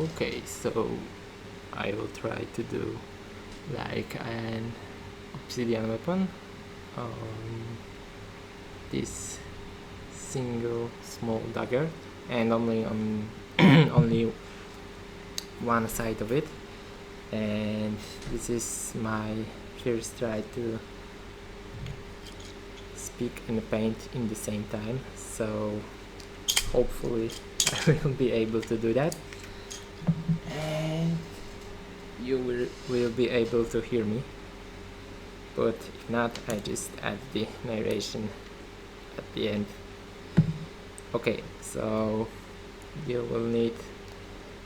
Okay, so I will try to do like an obsidian weapon on this single small dagger, and only on only one side of it. And this is my first try to speak and paint in the same time, so hopefully I will be able to do that, and you will be able to hear me. But if not, I just add the narration at the end. Okay, so you will need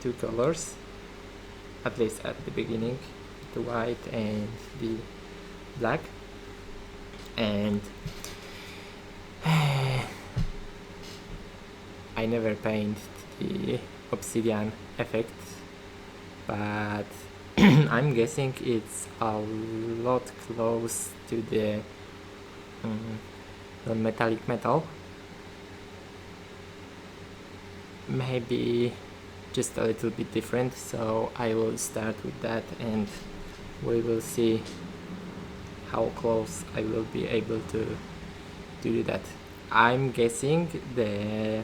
two colors, at least at the beginning, the white and the black. And I never paint the obsidian effect, but I'm guessing it's a lot close to the non-metallic metal. Maybe just a little bit different, so I will start with that and we will see how close I will be able to do that. I'm guessing the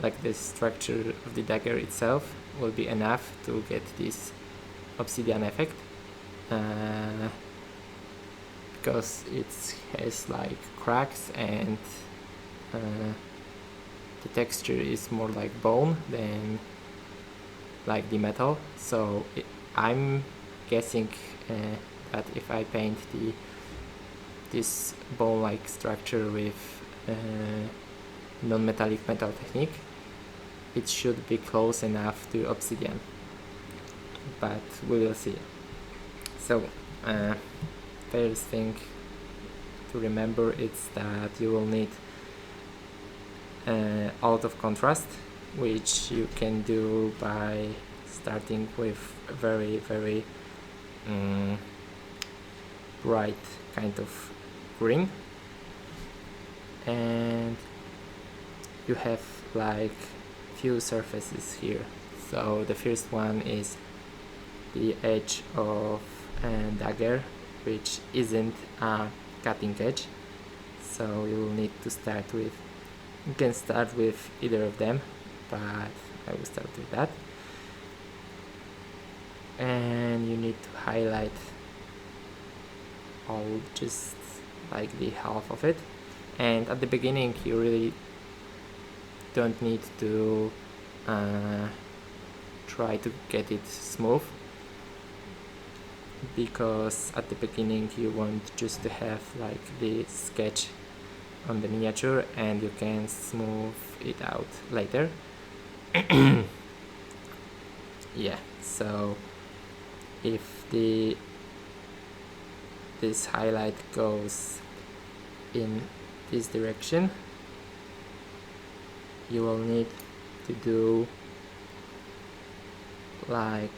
like the structure of the dagger itself will be enough to get this obsidian effect, because it has like cracks and the texture is more like bone than like the metal. So I'm guessing that if I paint this bone-like structure with non-metallic metal technique, it should be close enough to obsidian, but we will see. So first thing to remember is that you will need out of contrast, which you can do by starting with very bright kind of green, and you have like few surfaces here. So the first one is the edge of a dagger, which isn't a cutting edge, so you will need to start with, you can start with either of them, but I will start with that. And you need to highlight all, just like the half of it. And at the beginning you really don't need to try to get it smooth, because at the beginning you want just to have like the sketch on the miniature and you can smooth it out later. Yeah, so if this highlight goes in this direction, you will need to do like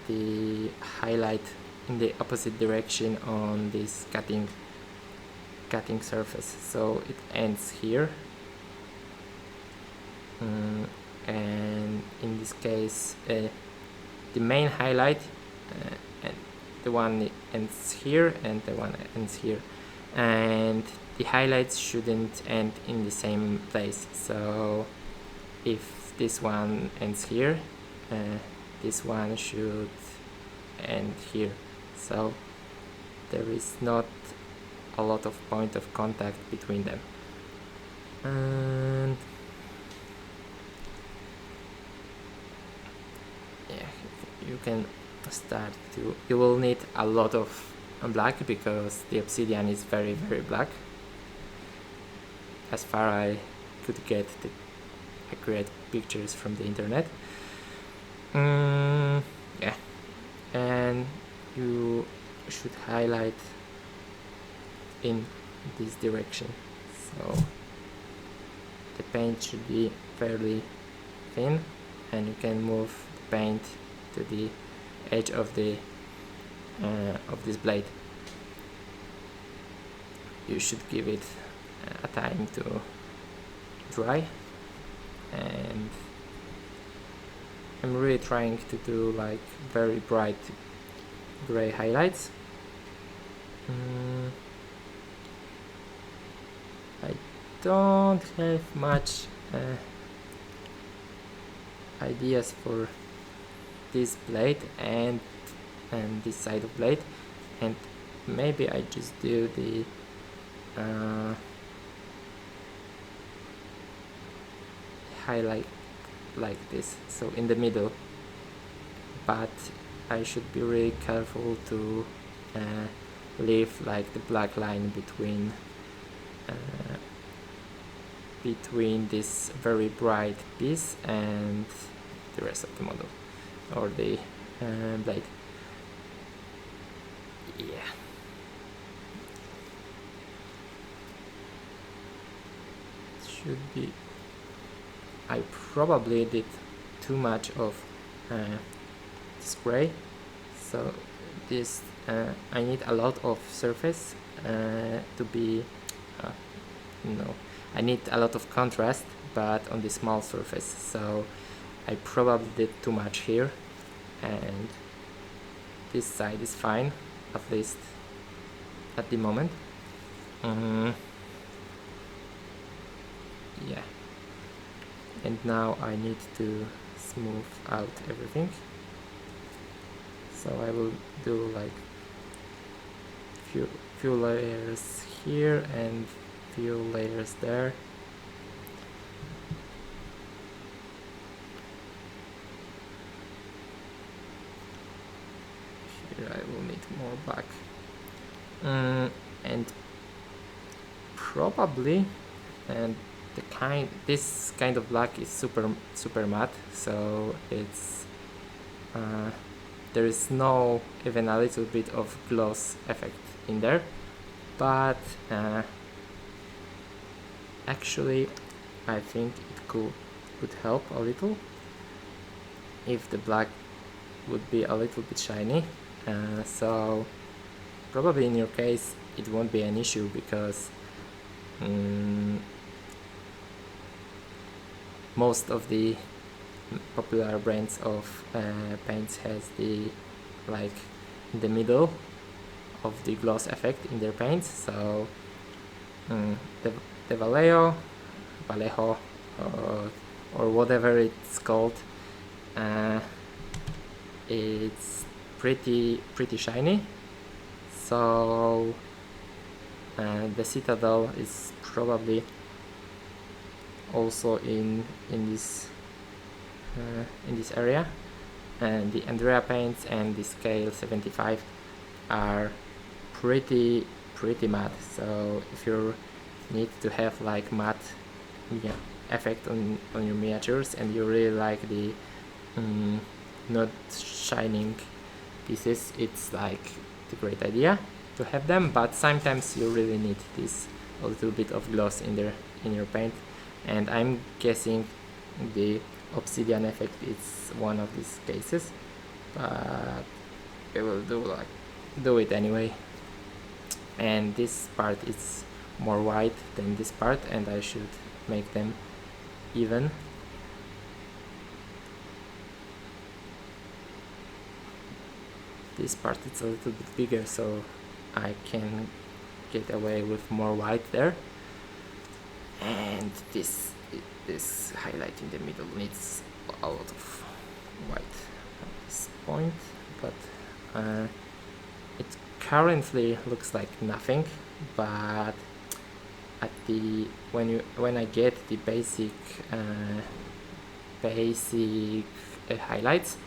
the highlight in the opposite direction on this cutting surface, so it ends here. And in this case the main highlight and the one ends here and the one ends here, and the highlights shouldn't end in the same place. So if this one ends here, this one should end here, so there is not a lot of point of contact between them. And yeah, you can start to, you will need a lot of black because the obsidian is very black, as far I could get the accurate pictures from the internet. Yeah, and you should highlight in this direction, so the paint should be fairly thin and you can move the paint to the edge of the of this blade. You should give it a time to dry, and I'm really trying to do like very bright gray highlights. I don't have much ideas for this blade and this side of blade, and maybe I just do the highlight like this, so in the middle, but I should be really careful to leave like the black line between this very bright piece and the rest of the model or the blade. Yeah. Should be. I probably did too much of spray, so this I need a lot of surface to be no, I need a lot of contrast, but on the small surface, so I probably did too much here, and this side is fine, at least at the moment. Yeah, and now I need to smooth out everything, so I will do like few layers here and few layers there. Here I will need more black, and probably this kind of black is super matte, so it's there is no even a little bit of gloss effect in there, but actually I think it could help a little if the black would be a little bit shiny, so probably in your case it won't be an issue, because most of the popular brands of paints has the like in the middle of the gloss effect in their paints, so the Vallejo or whatever it's called, it's pretty shiny, so the Citadel is probably also in this area, and the Andrea paints and the scale 75 are pretty matte, so if you need to have like matte effect on your miniatures and you really like the not shining pieces, it's like a great idea to have them, but sometimes you really need this a little bit of gloss in your paint, and I'm guessing the obsidian effect is one of these cases, but we will do it anyway. And this part is more white than this part, and I should make them even. This part is a little bit bigger, so I can get away with more white there, and this highlight in the middle needs a lot of white at this point, but it currently looks like nothing, but at the when I get the basic highlights,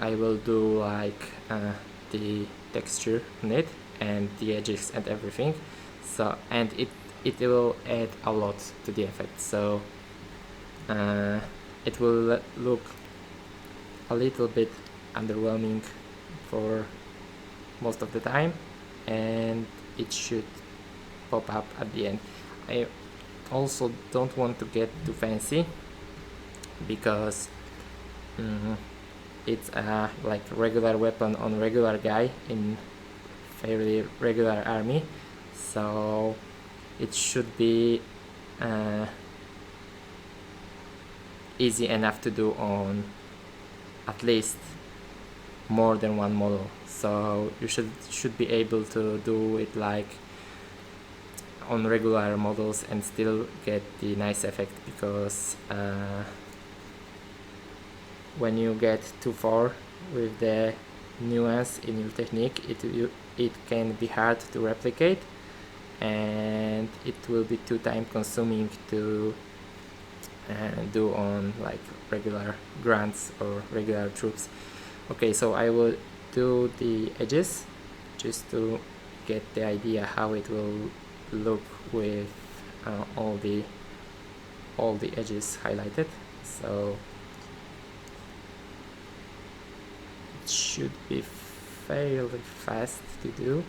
I will do like the texture on it and the edges and everything, so and it will add a lot to the effect, so it will look a little bit underwhelming for most of the time, and it should pop up at the end. I also don't want to get too fancy, because it's a like regular weapon on regular guy in fairly regular army, so it should be easy enough to do on at least more than one model, so you should be able to do it like on regular models and still get the nice effect, because when you get too far with the nuance in your technique, it can be hard to replicate, and it will be too time consuming to do on like regular grunts or regular troops. Okay, so I will do the edges just to get the idea how it will look with all the edges highlighted. So it should be fairly fast to do,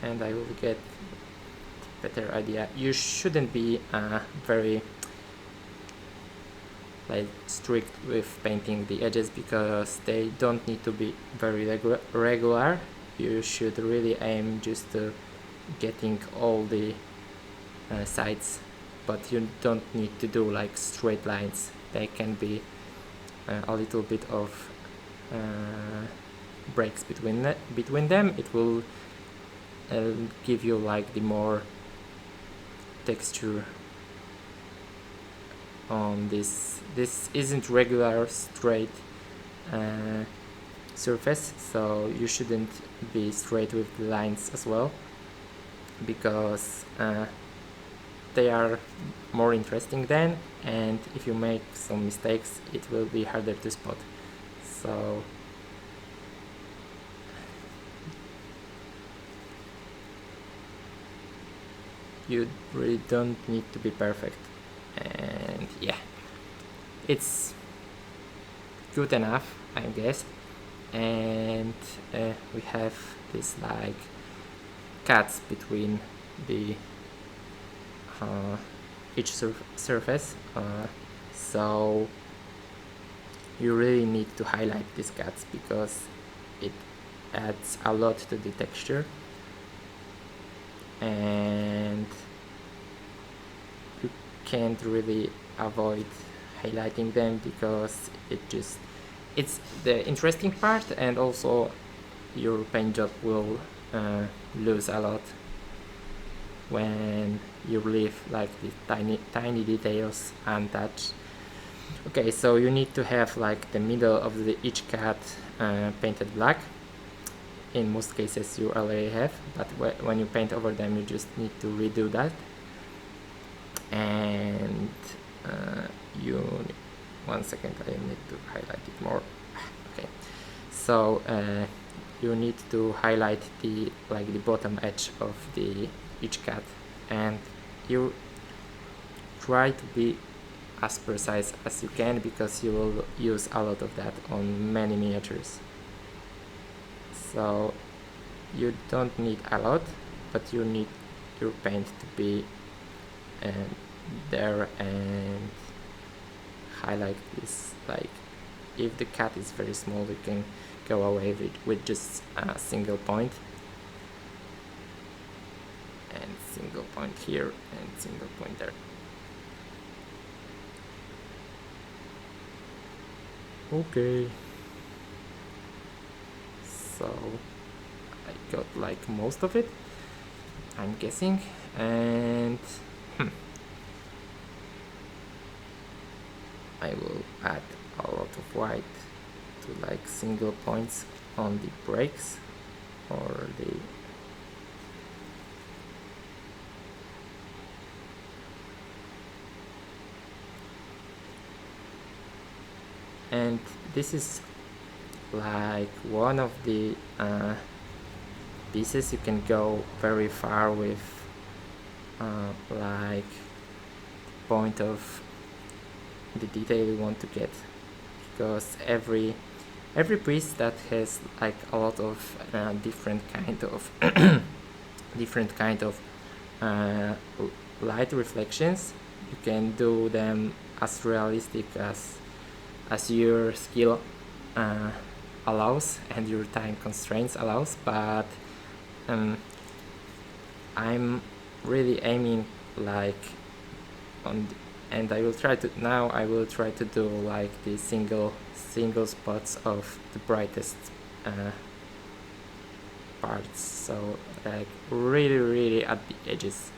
and I will get better idea. You shouldn't be very like strict with painting the edges, because they don't need to be very regular. You should really aim just to getting all the sides, but you don't need to do like straight lines. They can be a little bit of breaks between them. It will give you like the more texture on this. This isn't regular straight surface, so you shouldn't be straight with the lines as well, because they are more interesting then, and if you make some mistakes it will be harder to spot. So you really don't need to be perfect, and yeah, it's good enough, I guess. And we have this like cuts between the each surface, so you really need to highlight these cuts because it adds a lot to the texture, and you can't really avoid highlighting them because it's the interesting part, and also your paint job will lose a lot when you leave like the tiny details untouched. Okay, so you need to have like the middle of each cut painted black. In most cases you already have, but when you paint over them you just need to redo that. And one second, I need to highlight it more. Okay, so you need to highlight the bottom edge of each cut, and you try to be as precise as you can, because you will use a lot of that on many miniatures. So you don't need a lot, but you need your paint to be there and highlight this. Like if the cut is very small, you can go away with just a single point, and single point here and single point there. Okay, so I got like most of it, I'm guessing, and I will add a lot of white to like single points on the breaks or the and this is like one of the pieces you can go very far with, like point of the detail you want to get, because every piece that has like a lot of different kind of light reflections, you can do them as realistic as your skill allows and your time constraints allows. But I'm really aiming like on And I will try to do like the single spots of the brightest parts, so like really at the edges,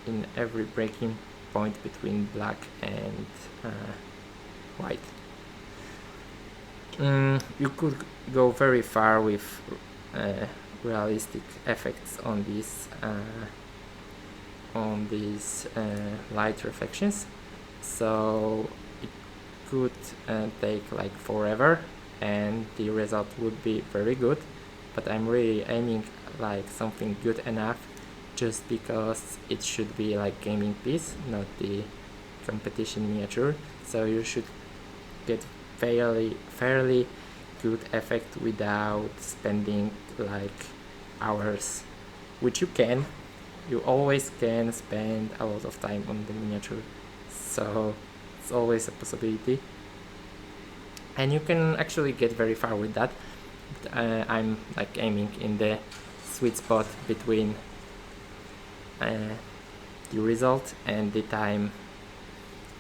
in every breaking point between black and white. You could go very far with realistic effects on these light reflections, so it could take like forever and the result would be very good, but I'm really aiming like something good enough, just because it should be like gaming piece, not the competition miniature, so you should get fairly good effect without spending like hours, which you always can spend a lot of time on the miniature, so it's always a possibility, and you can actually get very far with that. I'm like aiming in the sweet spot between the result and the time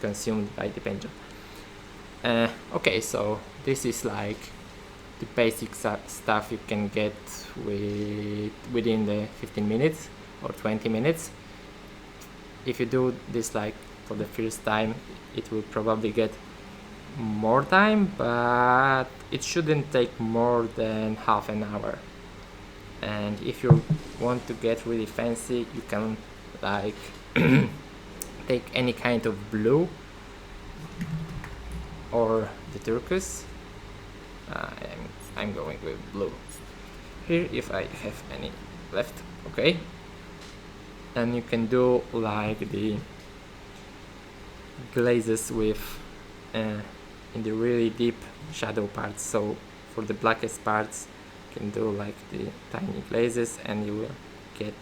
consumed by the paint job. Okay, so this is like the basic stuff you can get within the 15 minutes or 20 minutes. If you do this like for the first time, it will probably get more time, but it shouldn't take more than half an hour. And if you want to get really fancy, you can like take any kind of blue or the turquoise. I'm going with blue here if I have any left. Okay, and you can do like the glazes with in the really deep shadow parts. So for the blackest parts, you can do like the tiny glazes, and you will get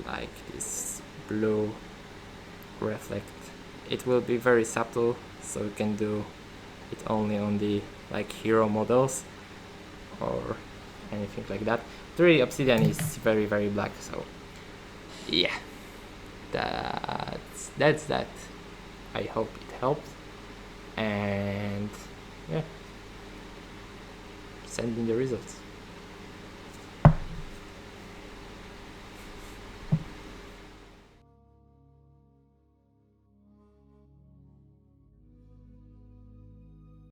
like this blue reflect. It will be very subtle, so you can do it only on the like hero models or anything like that. 3D Obsidian is very black, so yeah, that's that. I hope it helped, and yeah, send in the results.